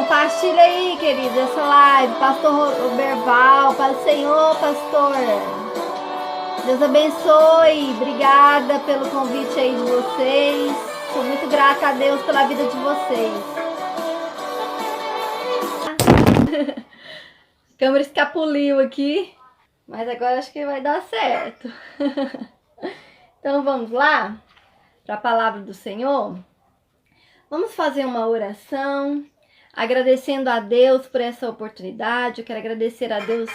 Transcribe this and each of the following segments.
Compartilha aí, querido, essa live. Pastor Roberval, paz do Senhor, pastor. Deus abençoe. Obrigada pelo convite aí de vocês. Sou muito grata a Deus pela vida de vocês. A câmera escapuliu aqui, mas agora acho que vai dar certo. Então vamos lá para a palavra do Senhor. Vamos fazer uma oração, agradecendo a Deus por essa oportunidade. Eu quero agradecer a Deus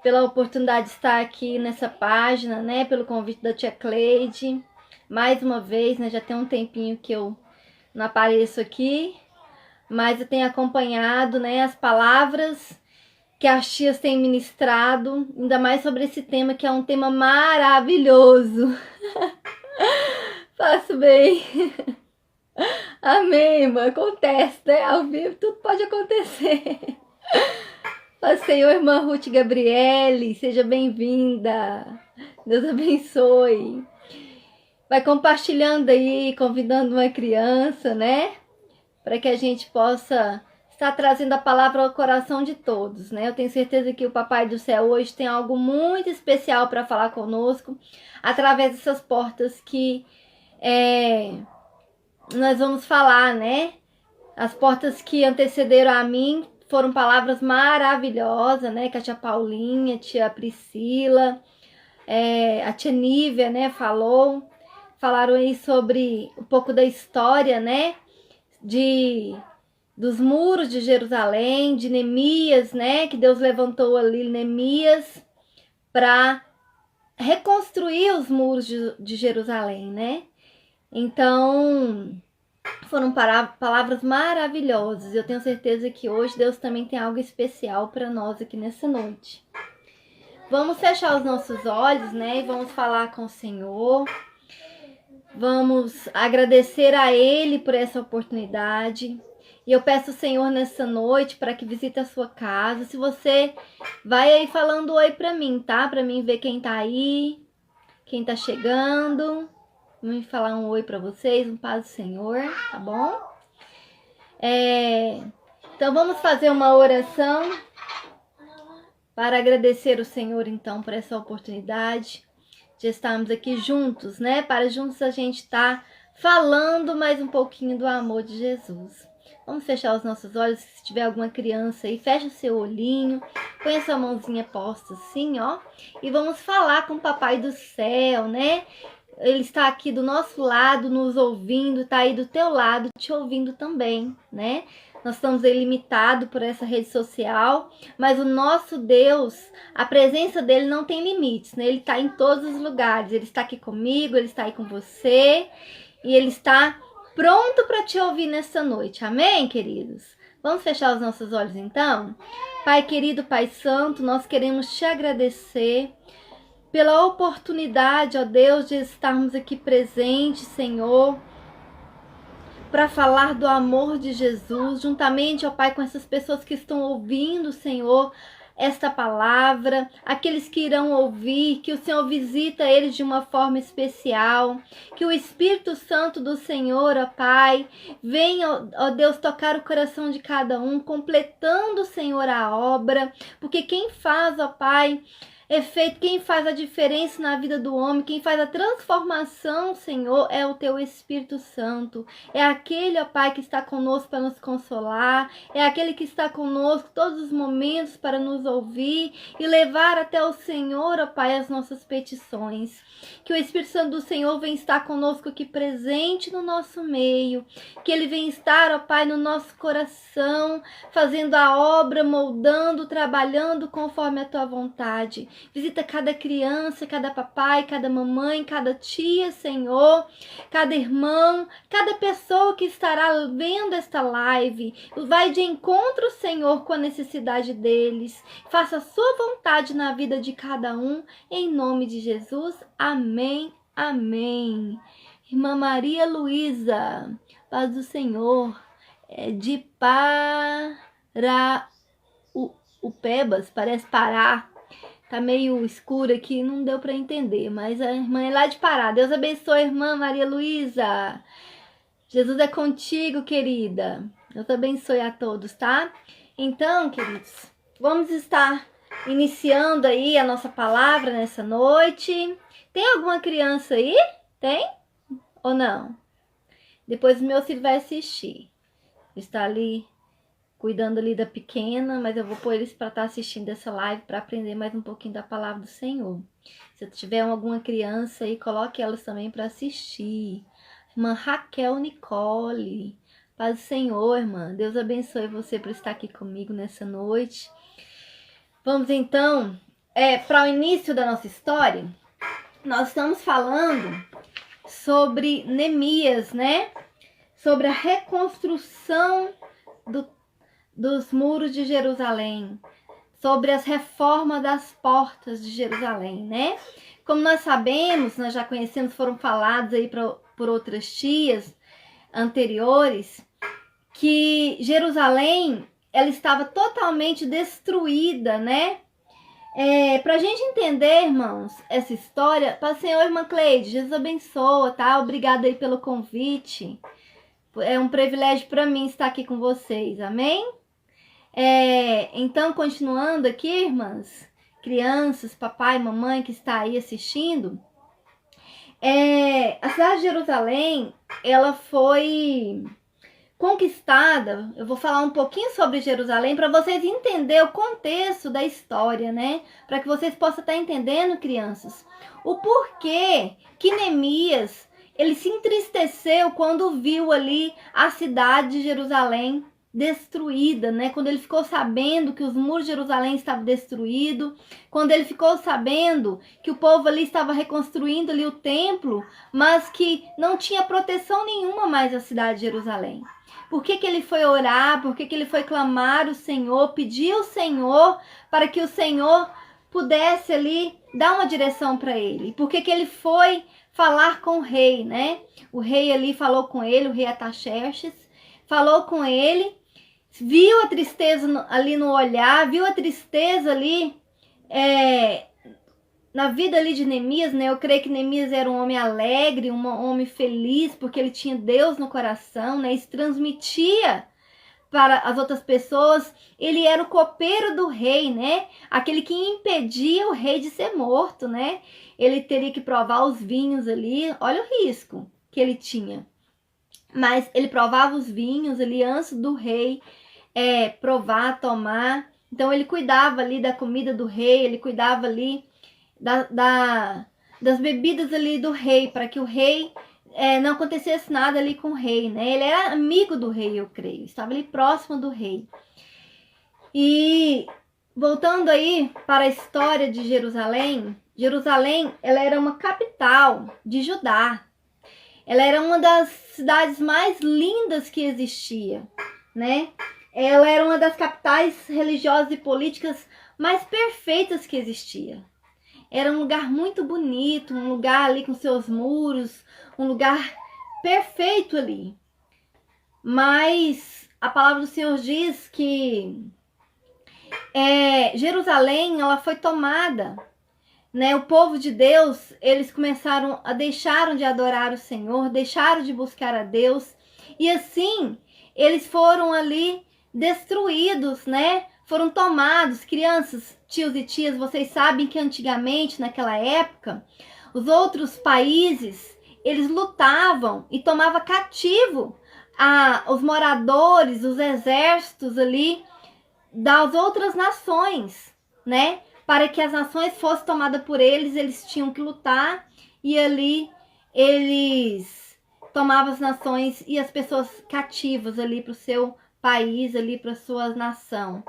pela oportunidade de estar aqui nessa página, né? Pelo convite da tia Cleide. Mais uma vez, né? Já tem um tempinho que eu não apareço aqui, mas eu tenho acompanhado, né, as palavras que as tias têm ministrado, ainda mais sobre esse tema, que é um tema maravilhoso. Faço bem. Amém, irmã. Acontece, né? Ao vivo tudo pode acontecer. Paz do Senhor, irmã Ruth Gabriele, seja bem-vinda. Deus abençoe. Vai compartilhando aí, convidando uma criança, né? Para que a gente possa estar trazendo a palavra ao coração de todos, né? Eu tenho certeza que o Papai do Céu hoje tem algo muito especial para falar conosco, através dessas portas que nós vamos falar, né? As portas que antecederam a mim foram palavras maravilhosas, né? Que a tia Paulinha, a tia Priscila, a tia Nívia, né? Falaram aí sobre um pouco da história, né? Dos muros de Jerusalém, de Neemias, né? Que Deus levantou ali Neemias para reconstruir os muros de Jerusalém, né? Então, foram palavras maravilhosas. Eu tenho certeza que hoje Deus também tem algo especial para nós aqui nessa noite. Vamos fechar os nossos olhos, né? E vamos falar com o Senhor. Vamos agradecer a Ele por essa oportunidade. E eu peço ao Senhor nessa noite para que visite a sua casa. Se você vai aí falando oi para mim, tá? Para mim ver quem tá aí, quem tá chegando. Vamos falar um oi para vocês, um paz do Senhor, tá bom? Então vamos fazer uma oração para agradecer o Senhor, então, por essa oportunidade de estarmos aqui juntos, né? Para juntos a gente estar falando mais um pouquinho do amor de Jesus. Vamos fechar os nossos olhos. Se tiver alguma criança aí, fecha o seu olhinho, põe a sua mãozinha posta assim, ó. E vamos falar com o Papai do Céu, né? Ele está aqui do nosso lado, nos ouvindo, está aí do teu lado, te ouvindo também, né? Nós estamos aí limitados por essa rede social, mas o nosso Deus, a presença dele não tem limites, né? Ele está em todos os lugares, ele está aqui comigo, ele está aí com você, e ele está pronto para te ouvir nessa noite, amém, queridos? Vamos fechar os nossos olhos então? Pai querido, Pai santo, nós queremos te agradecer pela oportunidade, ó Deus, de estarmos aqui presentes, Senhor, para falar do amor de Jesus, juntamente, ó Pai, com essas pessoas que estão ouvindo, Senhor, esta palavra, aqueles que irão ouvir, que o Senhor visita eles de uma forma especial, que o Espírito Santo do Senhor, ó Pai, venha, ó Deus, tocar o coração de cada um, completando, Senhor, a obra, porque quem faz, ó Pai, efeito, quem faz a diferença na vida do homem, quem faz a transformação, Senhor, é o teu Espírito Santo. É aquele, ó Pai, que está conosco para nos consolar, é aquele que está conosco todos os momentos para nos ouvir e levar até o Senhor, ó Pai, as nossas petições. Que o Espírito Santo do Senhor venha estar conosco aqui presente no nosso meio, que ele venha estar, ó Pai, no nosso coração, fazendo a obra, moldando, trabalhando conforme a tua vontade. Visita cada criança, cada papai, cada mamãe, cada tia, Senhor, cada irmão, cada pessoa que estará vendo esta live. Vai de encontro, Senhor, com a necessidade deles. Faça a sua vontade na vida de cada um, em nome de Jesus. Amém, amém. Irmã Maria Luísa, paz do Senhor, de Paraupebas, parece Pará. Tá meio escuro aqui, não deu para entender, mas a irmã é lá de Pará. Deus abençoe, irmã Maria Luísa. Jesus é contigo, querida. Deus abençoe a todos, tá? Então, queridos, vamos estar iniciando aí a nossa palavra nessa noite. Tem alguma criança aí? Tem? Ou não? Depois o meu filho vai assistir. Está ali cuidando ali da pequena, mas eu vou pôr eles para estar assistindo essa live para aprender mais um pouquinho da palavra do Senhor. Se tiver alguma criança aí, coloque elas também para assistir. Irmã Raquel Nicole, paz do Senhor, irmã. Deus abençoe você por estar aqui comigo nessa noite. Vamos então para o início da nossa história. Nós estamos falando sobre Neemias, né? Sobre a reconstrução dos muros de Jerusalém, sobre as reformas das portas de Jerusalém, né? Como nós sabemos, nós já conhecemos, foram falados aí por outras tias anteriores, que Jerusalém, ela estava totalmente destruída, né? Pra gente entender, irmãos, essa história, para o Senhor, irmã Cleide, Jesus abençoa, tá? Obrigada aí pelo convite. É um privilégio para mim estar aqui com vocês, amém? Então, continuando aqui, irmãs, crianças, papai, mamãe que está aí assistindo, a cidade de Jerusalém, ela foi conquistada. Eu vou falar um pouquinho sobre Jerusalém para vocês entenderem o contexto da história, né? Para que vocês possam estar entendendo, crianças, o porquê que Neemias, ele se entristeceu quando viu ali a cidade de Jerusalém destruída, né? Quando ele ficou sabendo que os muros de Jerusalém estavam destruídos, quando ele ficou sabendo que o povo ali estava reconstruindo ali o templo, mas que não tinha proteção nenhuma mais a cidade de Jerusalém. Por que ele foi orar? Por que ele foi clamar o Senhor, pedir ao Senhor para que o Senhor pudesse ali dar uma direção para ele? Por que ele foi falar com o rei, né? O rei ali falou com ele, o rei Ataxerxes, falou com ele, viu a tristeza ali no olhar, viu a tristeza ali na vida ali de Neemias, né? Eu creio que Neemias era um homem alegre, um homem feliz, porque ele tinha Deus no coração, né? Isso transmitia para as outras pessoas. Ele era o copeiro do rei, né? Aquele que impedia o rei de ser morto, né? Ele teria que provar os vinhos ali. Olha o risco que ele tinha. Mas ele provava os vinhos ali antes do rei provar, tomar. Então ele cuidava ali da comida do rei, ele cuidava ali das bebidas ali do rei, para que o rei não acontecesse nada ali com o rei, né? Ele era amigo do rei, eu creio, estava ali próximo do rei. E voltando aí para a história de Jerusalém, Jerusalém, ela era uma capital de Judá. Ela era uma das cidades mais lindas que existia, né? Ela era uma das capitais religiosas e políticas mais perfeitas que existia. Era um lugar muito bonito, um lugar ali com seus muros, um lugar perfeito ali. Mas a palavra do Senhor diz que Jerusalém, ela foi tomada, né? O povo de Deus, eles deixaram de adorar o Senhor, deixaram de buscar a Deus, e assim eles foram ali destruídos, né? Foram tomados. Crianças, tios e tias, vocês sabem que antigamente, naquela época, os outros países, eles lutavam e tomavam cativo os moradores, os exércitos ali das outras nações, né? Para que as nações fossem tomadas por eles, eles tinham que lutar, e ali eles tomavam as nações e as pessoas cativas ali para o seu país, ali para a sua nação.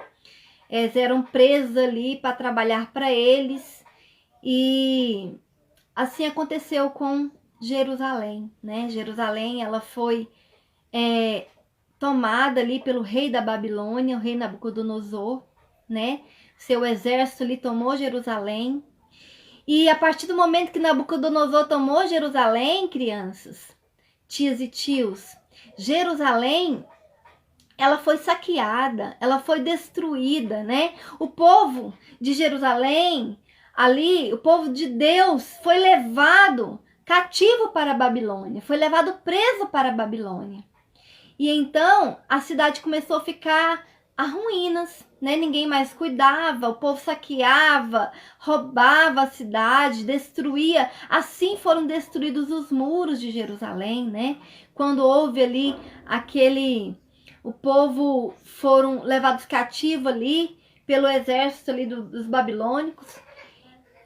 Eles eram presos ali para trabalhar para eles, e assim aconteceu com Jerusalém, né? Jerusalém, ela foi tomada ali pelo rei da Babilônia, o rei Nabucodonosor, né? Seu exército ali tomou Jerusalém. E a partir do momento que Nabucodonosor tomou Jerusalém, crianças, tias e tios, Jerusalém, ela foi saqueada, ela foi destruída, né? O povo de Jerusalém, ali, o povo de Deus, foi levado cativo para a Babilônia, foi levado preso para a Babilônia. E então a cidade começou a ficar a ruínas, né? Ninguém mais cuidava, o povo saqueava, roubava a cidade, destruía. Assim foram destruídos os muros de Jerusalém, né? Quando houve ali o povo foram levados cativos ali pelo exército ali dos babilônicos.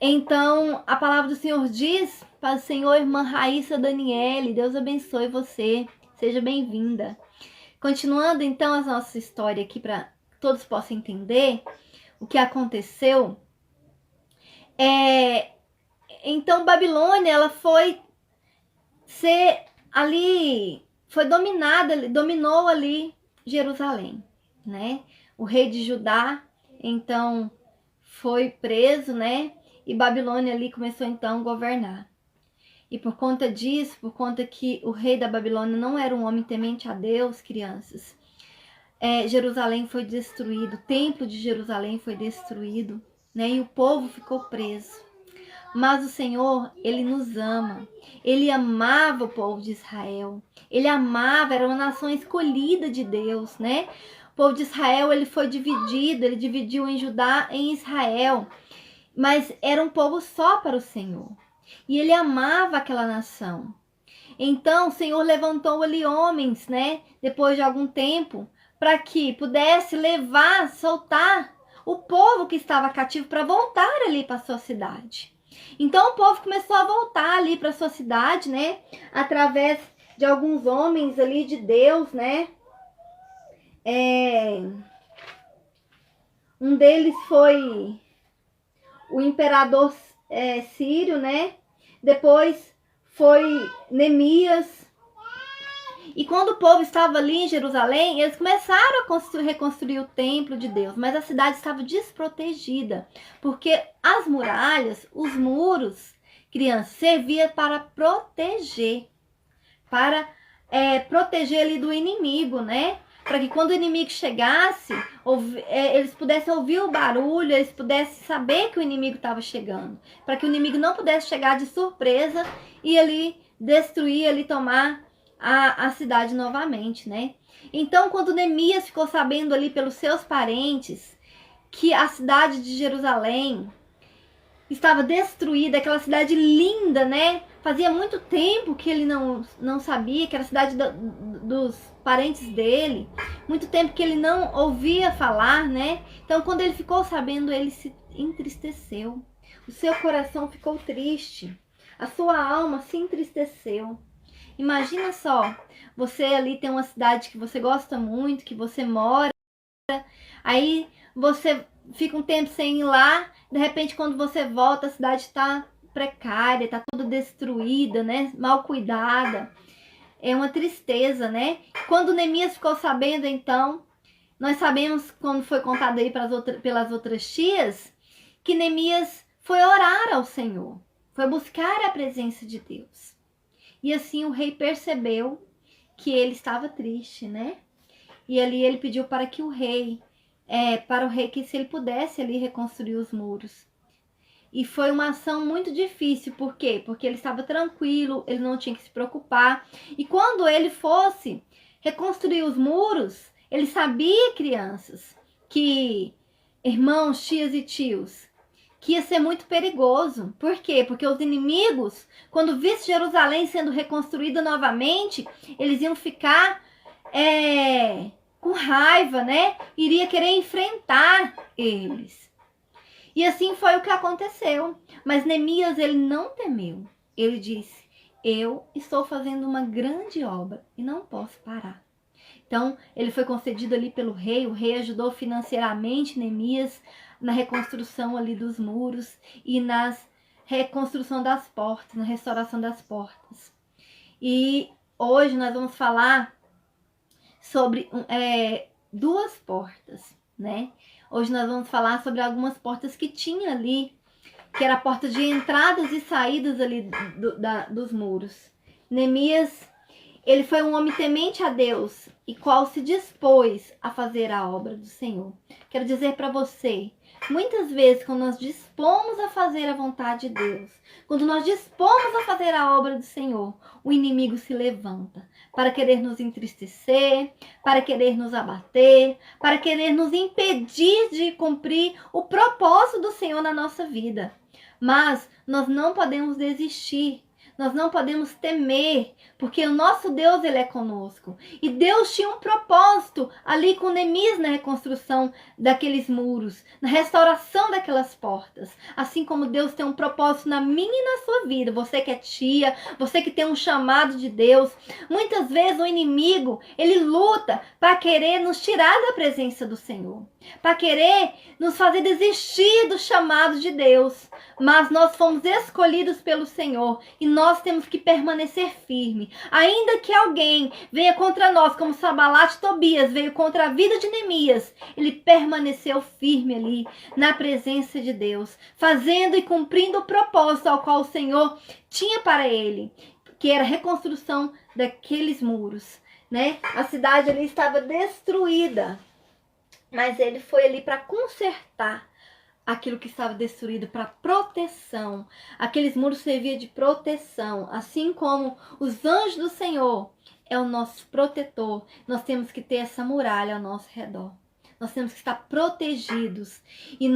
Então, a palavra do Senhor diz para o Senhor, irmã Raíssa Daniele, Deus abençoe você, seja bem-vinda. Continuando então a nossa história aqui para que todos possam entender o que aconteceu. Então Babilônia, ela foi ser ali, foi dominou ali Jerusalém, né? O rei de Judá, então, foi preso, né? E Babilônia ali começou então a governar. E por conta disso, por conta que o rei da Babilônia não era um homem temente a Deus, crianças, Jerusalém foi destruído, o templo de Jerusalém foi destruído, né? E o povo ficou preso. Mas o Senhor, Ele nos ama. Ele amava o povo de Israel. Ele amava, era uma nação escolhida de Deus, né? O povo de Israel, ele foi dividido, ele dividiu em Judá e em Israel. Mas era um povo só para o Senhor. E ele amava aquela nação. Então, o Senhor levantou ali homens, né? Depois de algum tempo, para que pudesse levar, soltar o povo que estava cativo para voltar ali para sua cidade. Então, o povo começou a voltar ali para sua cidade, né? Através de alguns homens ali de Deus, né? Um deles foi o imperador sírio, né? Depois foi Neemias. E quando o povo estava ali em Jerusalém, eles começaram a reconstruir o templo de Deus, mas a cidade estava desprotegida, porque as muralhas, os muros, crianças, servia para proteger, proteger ali do inimigo, né? Para que quando o inimigo chegasse, eles pudessem ouvir o barulho, eles pudessem saber que o inimigo estava chegando. Para que o inimigo não pudesse chegar de surpresa e ali destruir, ali tomar a cidade novamente, né? Então, quando Neemias ficou sabendo ali pelos seus parentes que a cidade de Jerusalém estava destruída, aquela cidade linda, né? Fazia muito tempo que ele não sabia, que era a cidade dos parentes dele. Muito tempo que ele não ouvia falar, né? Então, quando ele ficou sabendo, ele se entristeceu. O seu coração ficou triste. A sua alma se entristeceu. Imagina só, você ali tem uma cidade que você gosta muito, que você mora, aí você fica um tempo sem ir lá, de repente quando você volta a cidade está precária, está toda destruída, né? Mal cuidada. É uma tristeza, né? Quando Neemias ficou sabendo, então, nós sabemos, quando foi contado aí pelas outras tias, que Neemias foi orar ao Senhor, foi buscar a presença de Deus. E assim o rei percebeu que ele estava triste, né? E ali ele pediu para que para o rei que se ele pudesse ali reconstruir os muros. E foi uma ação muito difícil, por quê? Porque ele estava tranquilo, ele não tinha que se preocupar. E quando ele fosse reconstruir os muros, ele sabia, crianças, que irmãos, tias e tios, que ia ser muito perigoso. Por quê? Porque os inimigos, quando vissem Jerusalém sendo reconstruída novamente, eles iam ficar com raiva, né? Iria querer enfrentar eles. E assim foi o que aconteceu. Mas Neemias, ele não temeu. Ele disse, eu estou fazendo uma grande obra e não posso parar. Então, ele foi concedido ali pelo rei. O rei ajudou financeiramente Neemias na reconstrução ali dos muros e na reconstrução das portas, na restauração das portas. E hoje nós vamos falar sobre duas portas, né? Hoje nós vamos falar sobre algumas portas que tinha ali, que era a porta de entradas e saídas ali dos muros. Neemias, ele foi um homem temente a Deus e qual se dispôs a fazer a obra do Senhor. Quero dizer para você, Muitas vezes, quando nós dispomos a fazer a vontade de Deus, quando nós dispomos a fazer a obra do Senhor, o inimigo se levanta para querer nos entristecer, para querer nos abater, para querer nos impedir de cumprir o propósito do Senhor na nossa vida. Mas nós não podemos desistir. Nós não podemos temer, porque o nosso Deus, ele é conosco. E Deus tinha um propósito ali com Neemias na reconstrução daqueles muros, na restauração daquelas portas. Assim como Deus tem um propósito na minha e na sua vida. Você que é tia, você que tem um chamado de Deus. Muitas vezes o inimigo, ele luta para querer nos tirar da presença do Senhor, para querer nos fazer desistir do chamado de Deus. Mas nós fomos escolhidos pelo Senhor e nós temos que permanecer firme. Ainda que alguém venha contra nós, como Sanbalat e Tobias veio contra a vida de Neemias, ele permaneceu firme ali na presença de Deus, fazendo e cumprindo o propósito ao qual o Senhor tinha para ele, que era a reconstrução daqueles muros, né? A cidade ali estava destruída, mas ele foi ali para consertar aquilo que estava destruído, para proteção. Aqueles muros serviam de proteção, assim como os anjos do Senhor é o nosso protetor. Nós temos que ter essa muralha ao nosso redor. Nós temos que estar protegidos. E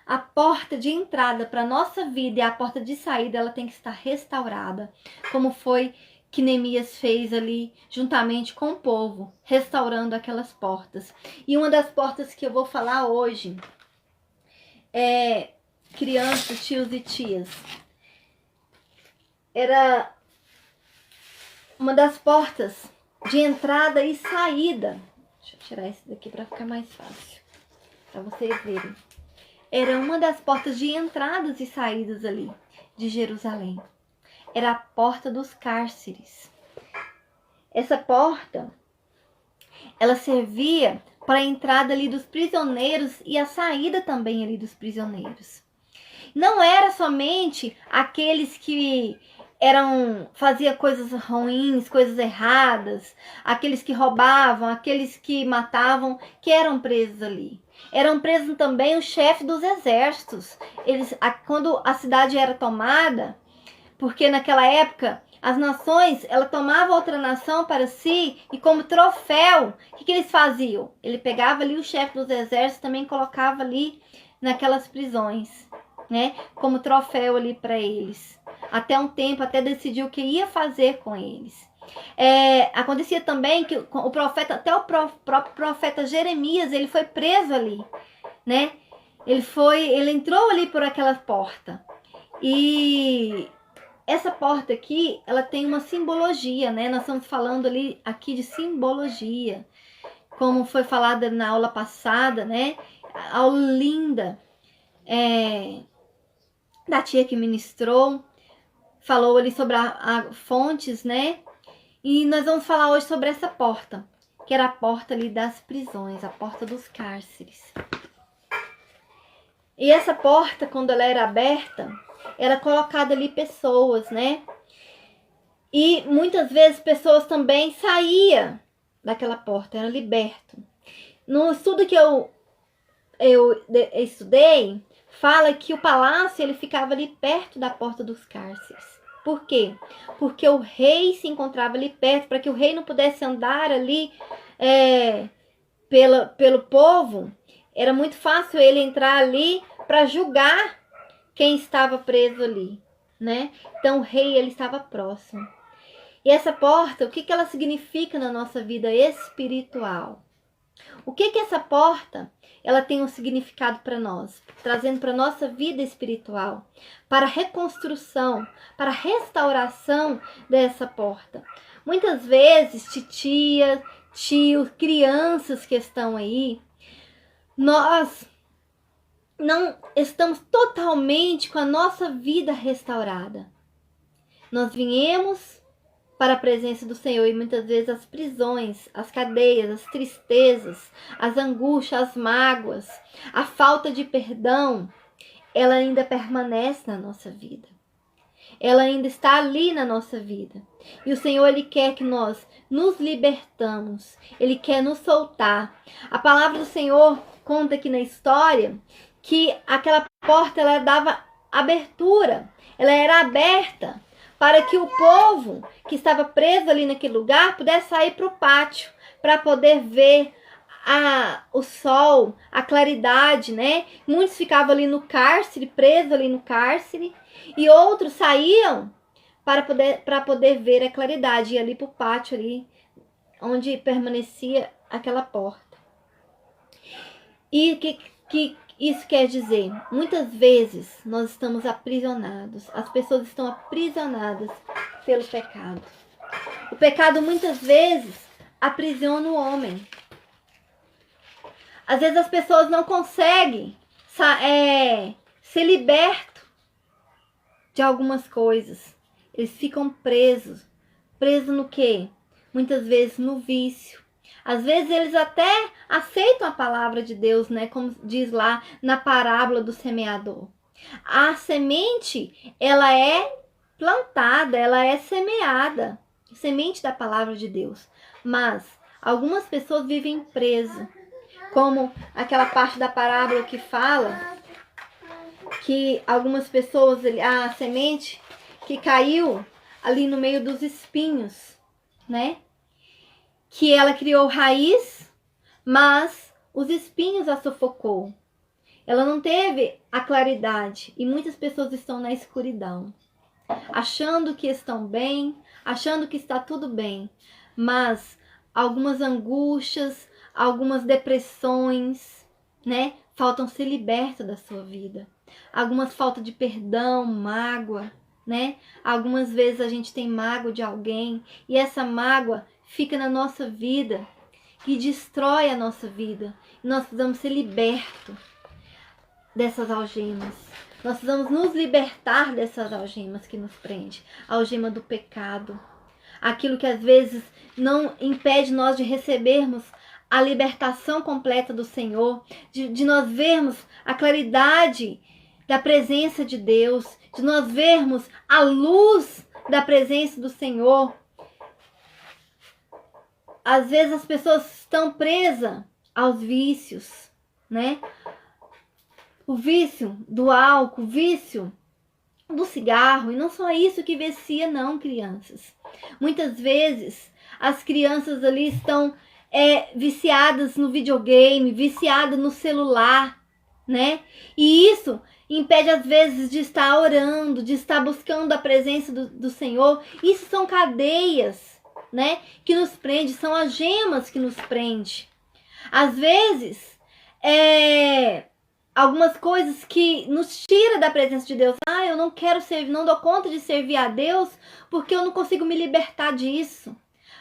a porta de entrada para a nossa vida e a porta de saída, ela tem que estar restaurada, como foi que Neemias fez ali, juntamente com o povo, restaurando aquelas portas. E uma das portas que eu vou falar hoje crianças, tios e tias. Era uma das portas de entrada e saída. Deixa eu tirar esse daqui para ficar mais fácil, para vocês verem. Era uma das portas de entradas e saídas ali de Jerusalém. Era a porta dos cárceres. Essa porta, ela servia para a entrada ali dos prisioneiros e a saída também ali dos prisioneiros. Não era somente aqueles que faziam coisas ruins, coisas erradas, aqueles que roubavam, aqueles que matavam, que eram presos ali. Eram presos também os chefes dos exércitos. Quando a cidade era tomada, porque naquela época as nações, ela tomava outra nação para si e como troféu, o que eles faziam? Ele pegava ali o chefe dos exércitos, também colocava ali naquelas prisões, né? Como troféu ali para eles. Até um tempo, até decidir o que ia fazer com eles. Acontecia também que o profeta, até o próprio profeta Jeremias, ele foi preso ali, né? Ele entrou ali por aquela porta. E essa porta aqui, ela tem uma simbologia, né? Nós estamos falando ali aqui de simbologia, como foi falada na aula passada, né? A aula linda da tia que ministrou, falou ali sobre a fontes, né? E nós vamos falar hoje sobre essa porta, que era a porta ali das prisões, a porta dos cárceres. E essa porta, quando ela era aberta, era colocada ali pessoas, né? E muitas vezes pessoas também saíam daquela porta, era liberto. No estudo que eu estudei, fala que o palácio ele ficava ali perto da porta dos cárceres. Por quê? Porque o rei se encontrava ali perto, para que o rei não pudesse andar ali pelo povo. Era muito fácil ele entrar ali para julgar quem estava preso ali, né? Então o rei ele estava próximo. E essa porta, o que ela significa na nossa vida espiritual? O que essa porta ela tem um significado para nós, trazendo para nossa vida espiritual, para a reconstrução, para a restauração dessa porta? Muitas vezes, titia, tios, crianças que estão aí, nós não estamos totalmente com a nossa vida restaurada. Nós viemos para a presença do Senhor e muitas vezes as prisões, as cadeias, as tristezas, as angústias, as mágoas, a falta de perdão, ela ainda permanece na nossa vida. Ela ainda está ali na nossa vida. E o Senhor, Ele quer que nós nos libertamos. Ele quer nos soltar. A palavra do Senhor conta aqui na história que aquela porta ela dava abertura, ela era aberta para que o povo que estava preso ali naquele lugar pudesse sair para o pátio, para poder ver o sol, a claridade, né? Muitos ficavam ali no cárcere, presos ali no cárcere, e outros saíam para poder ver a claridade, e ali para o pátio ali, onde permanecia aquela porta. E que isso quer dizer? Muitas vezes nós estamos aprisionados, as pessoas estão aprisionadas pelo pecado. O pecado muitas vezes aprisiona o homem. Às vezes as pessoas não conseguem ser libertos de algumas coisas. Eles ficam presos. Presos no quê? Muitas vezes no vício. Às vezes eles até aceitam a palavra de Deus, né? Como diz lá na parábola do semeador. A semente, ela é plantada, ela é semeada. Semente da palavra de Deus. Mas algumas pessoas vivem presas. Como aquela parte da parábola que fala que algumas pessoas, a semente que caiu ali no meio dos espinhos, né? Que ela criou raiz, mas os espinhos a sufocou. Ela não teve a claridade e muitas pessoas estão na escuridão, achando que estão bem, achando que está tudo bem, mas algumas angústias, algumas depressões, né, faltam ser libertas da sua vida. Algumas falta de perdão, mágoa, né? Algumas vezes a gente tem mágoa de alguém e essa mágoa fica na nossa vida, que destrói a nossa vida. E nós precisamos ser libertos dessas algemas. Nós precisamos nos libertar dessas algemas que nos prende. A algema do pecado. Aquilo que às vezes não impede nós de recebermos a libertação completa do Senhor, de nós vermos a claridade da presença de Deus, de nós vermos a luz da presença do Senhor. Às vezes as pessoas estão presas aos vícios, né? O vício do álcool, o vício do cigarro, e não só isso que vicia não, crianças. Muitas vezes as crianças ali estão viciadas no videogame, viciadas no celular, né? E isso impede às vezes de estar orando, de estar buscando a presença do Senhor. Isso são cadeias, né? Que nos prende, são algemas que nos prende. Às vezes, algumas coisas que nos tira da presença de Deus. Eu não quero servir, não dou conta de servir a Deus porque eu não consigo me libertar disso.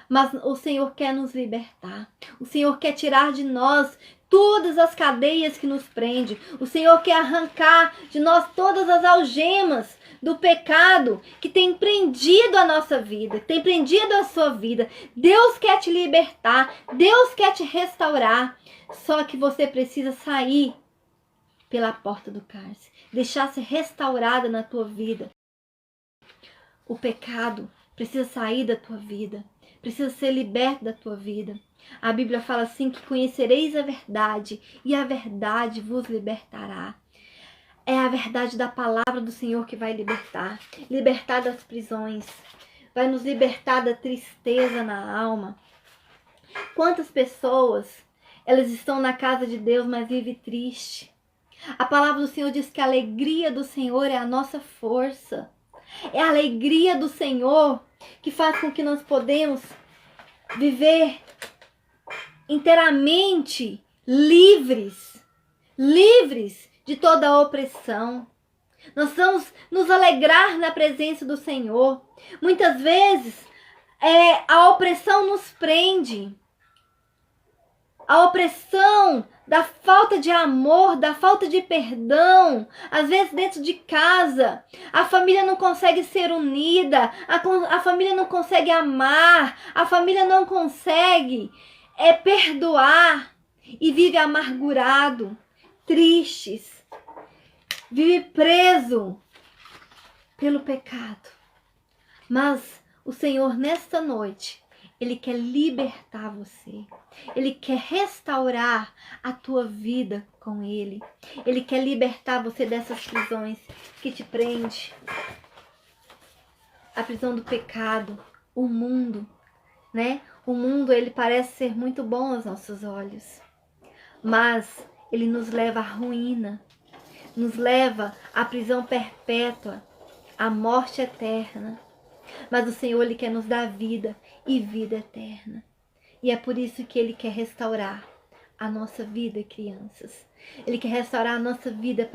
Mas o Senhor quer nos libertar. O Senhor quer tirar de nós todas as cadeias que nos prendem. O Senhor quer arrancar de nós todas as algemas do pecado que tem prendido a nossa vida, que tem prendido a sua vida. Deus quer te libertar. Deus quer te restaurar. Só que você precisa sair pela porta do cárcere, deixar ser restaurada na tua vida. O pecado precisa sair da tua vida, precisa ser liberto da tua vida. A Bíblia fala assim que conhecereis a verdade e a verdade vos libertará. É a verdade da palavra do Senhor que vai libertar, libertar das prisões, vai nos libertar da tristeza na alma. Quantas pessoas, elas estão na casa de Deus, mas vivem triste. A palavra do Senhor diz que a alegria do Senhor é a nossa força. É a alegria do Senhor que faz com que nós podemos viver inteiramente livres de toda a opressão. Nós vamos nos alegrar na presença do Senhor. Muitas vezes a opressão nos prende. A opressão da falta de amor, da falta de perdão, às vezes dentro de casa, a família não consegue ser unida, a família não consegue amar, a família não consegue perdoar e vive amargurado, tristes, vive preso pelo pecado. Mas o Senhor nesta noite, Ele quer libertar você. Ele quer restaurar a tua vida com Ele. Ele quer libertar você dessas prisões que te prende. A prisão do pecado, o mundo, né? O mundo, ele parece ser muito bom aos nossos olhos, mas ele nos leva à ruína, nos leva à prisão perpétua, à morte eterna. Mas o Senhor, Ele quer nos dar vida e vida eterna. E é por isso que Ele quer restaurar a nossa vida, crianças. Ele quer restaurar a nossa vida,